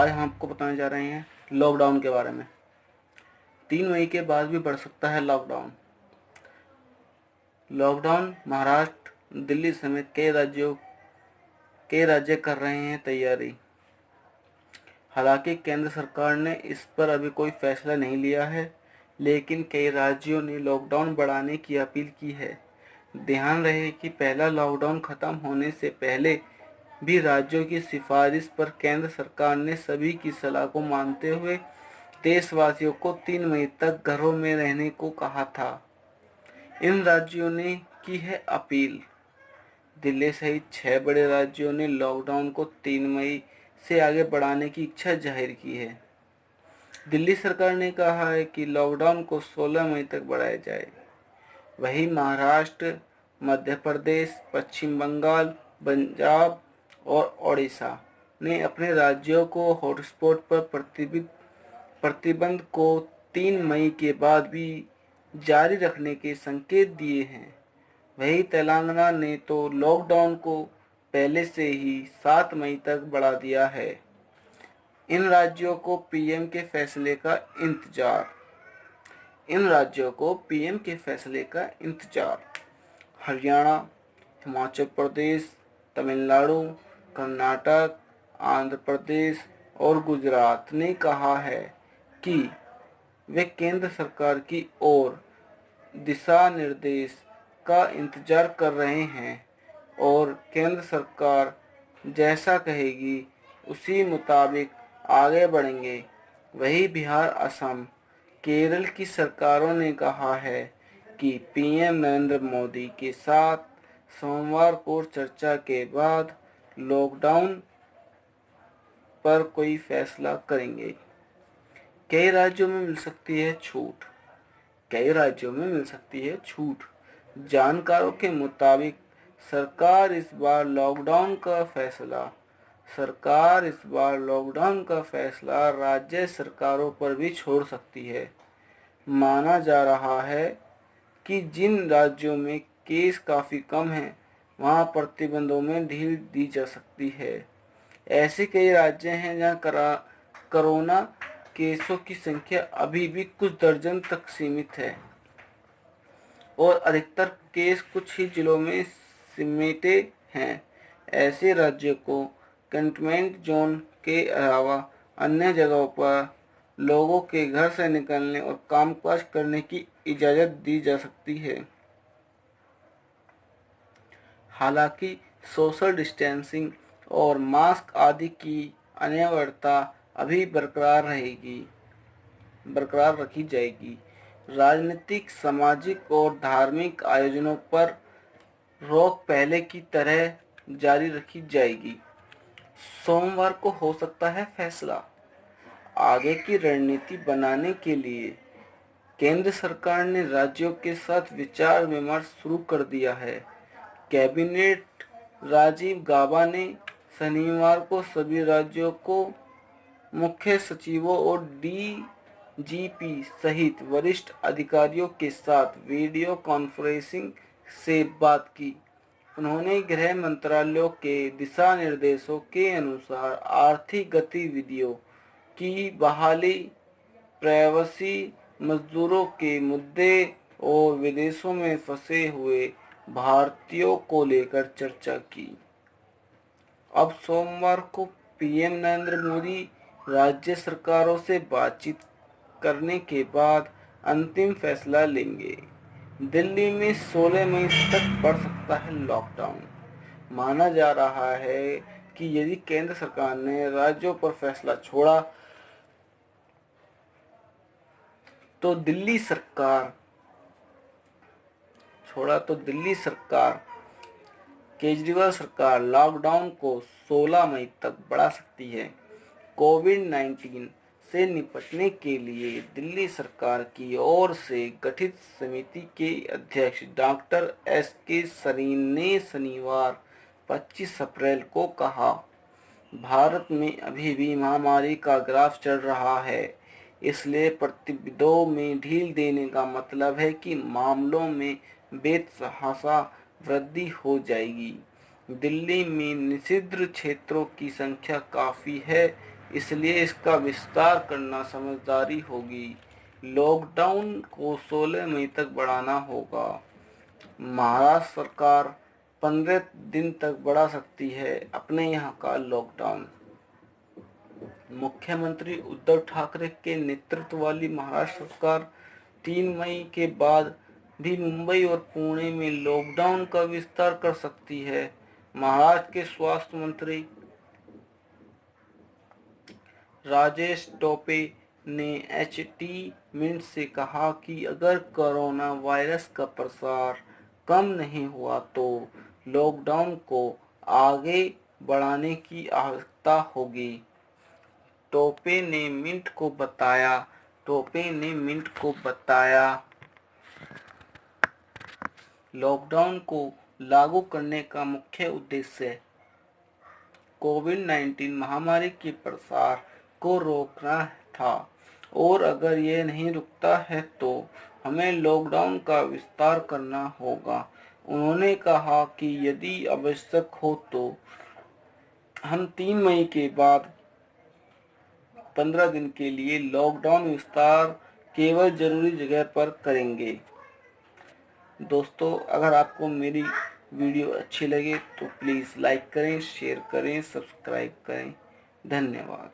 आज हम आपको बताने जा रहे हैं लॉकडाउन के बारे में। 3 मई के बाद भी बढ़ सकता है लॉकडाउन। लॉकडाउन महाराष्ट्र, दिल्ली समेत कई राज्य कर रहे हैं तैयारी। हालांकि केंद्र सरकार ने इस पर अभी कोई फैसला नहीं लिया है, लेकिन कई राज्यों ने लॉकडाउन बढ़ाने की अपील की है। ध्यान रहे कि पहला लॉकडाउन खत्म होने से पहले भी राज्यों की सिफारिश पर केंद्र सरकार ने सभी की सलाह को मानते हुए देशवासियों को 3 मई तक घरों में रहने को कहा था। इन राज्यों ने की है अपील। दिल्ली सहित 6 बड़े राज्यों ने लॉकडाउन को 3 मई से आगे बढ़ाने की इच्छा जाहिर की है। दिल्ली सरकार ने कहा है कि लॉकडाउन को 16 मई तक बढ़ाया जाए। वहीं महाराष्ट्र, मध्य प्रदेश, पश्चिम बंगाल, पंजाब और ओडिशा ने अपने राज्यों को हॉटस्पॉट पर प्रतिबंध को 3 मई के बाद भी जारी रखने के संकेत दिए हैं। वहीं तेलंगाना ने तो लॉकडाउन को पहले से ही 7 मई तक बढ़ा दिया है। इन राज्यों को पीएम के फैसले का इंतजार। हरियाणा, हिमाचल प्रदेश, तमिलनाडु, कर्नाटक, आंध्र प्रदेश और गुजरात ने कहा है कि वे केंद्र सरकार की ओर दिशा निर्देश का इंतजार कर रहे हैं और केंद्र सरकार जैसा कहेगी उसी मुताबिक आगे बढ़ेंगे। वहीं बिहार, असम, केरल की सरकारों ने कहा है कि पीएम नरेंद्र मोदी के साथ सोमवार को चर्चा के बाद लॉकडाउन पर कोई फैसला करेंगे। कई राज्यों में मिल सकती है छूट। जानकारों के मुताबिक सरकार इस बार लॉकडाउन का फैसला राज्य सरकारों पर भी छोड़ सकती है। माना जा रहा है कि जिन राज्यों में केस काफ़ी कम हैं, वहां प्रतिबंधों में ढील दी जा सकती है। ऐसे कई राज्य हैं जहां कोरोना केसों की संख्या अभी भी कुछ दर्जन तक सीमित है और अधिकतर केस कुछ ही जिलों में सिमटे हैं। ऐसे राज्यों को कंटेनमेंट जोन के अलावा अन्य जगहों पर लोगों के घर से निकलने और कामकाज करने की इजाज़त दी जा सकती है। हालांकि सोशल डिस्टेंसिंग और मास्क आदि की अनिवार्यता अभी बरकरार रखी जाएगी। राजनीतिक, सामाजिक और धार्मिक आयोजनों पर रोक पहले की तरह जारी रखी जाएगी। सोमवार को हो सकता है फैसला। आगे की रणनीति बनाने के लिए केंद्र सरकार ने राज्यों के साथ विचार विमर्श शुरू कर दिया है। कैबिनेट राजीव गाबा ने शनिवार को सभी राज्यों को मुख्य सचिवों और डीजीपी सहित वरिष्ठ अधिकारियों के साथ वीडियो कॉन्फ्रेंसिंग से बात की। उन्होंने गृह मंत्रालय के दिशा निर्देशों के अनुसार आर्थिक गतिविधियों की बहाली, प्रवासी मजदूरों के मुद्दे और विदेशों में फंसे हुए भारतीयों को लेकर चर्चा की। अब सोमवार को पीएम नरेंद्र मोदी राज्य सरकारों से बातचीत करने के बाद अंतिम फैसला लेंगे। दिल्ली में 16 मई तक बढ़ सकता है लॉकडाउन। माना जा रहा है कि यदि केंद्र सरकार ने राज्यों पर फैसला छोड़ा तो दिल्ली सरकार केजरीवाल सरकार लॉकडाउन को 16 मई तक बढ़ा सकती है। कोविड-19 से निपटने के लिए दिल्ली सरकार की ओर से गठित समिति के अध्यक्ष डॉक्टर एस.के. सरीन ने शनिवार 25 अप्रैल को कहा, भारत में अभी भी महामारी का ग्राफ चढ़ रहा है, इसलिए प्रतिबंधों में ढील देने का मतलब है कि मामलों में बेतहाशा वृद्धि हो जाएगी। दिल्ली में निषिद्ध क्षेत्रों की संख्या काफ़ी है, इसलिए इसका विस्तार करना समझदारी होगी। लॉकडाउन को 16 मई तक बढ़ाना होगा। महाराष्ट्र सरकार 15 दिन तक बढ़ा सकती है अपने यहाँ का लॉकडाउन। मुख्यमंत्री उद्धव ठाकरे के नेतृत्व वाली महाराष्ट्र सरकार 3 मई के बाद भी मुंबई और पुणे में लॉकडाउन का विस्तार कर सकती है। महाराष्ट्र के स्वास्थ्य मंत्री राजेश टोपे ने एचटी मिनट से कहा कि अगर कोरोना वायरस का प्रसार कम नहीं हुआ तो लॉकडाउन को आगे बढ़ाने की आवश्यकता होगी। टोपे ने मिंट को बताया लॉकडाउन को लागू करने का मुख्य उद्देश्य कोविड-19 महामारी के प्रसार को रोकना था और अगर ये नहीं रुकता है तो हमें लॉकडाउन का विस्तार करना होगा। उन्होंने कहा कि यदि आवश्यक हो तो हम 3 मई के बाद 15 दिन के लिए लॉकडाउन विस्तार केवल जरूरी जगह पर करेंगे। दोस्तों, अगर आपको मेरी वीडियो अच्छी लगे तो प्लीज़ लाइक करें, शेयर करें, सब्सक्राइब करें। धन्यवाद।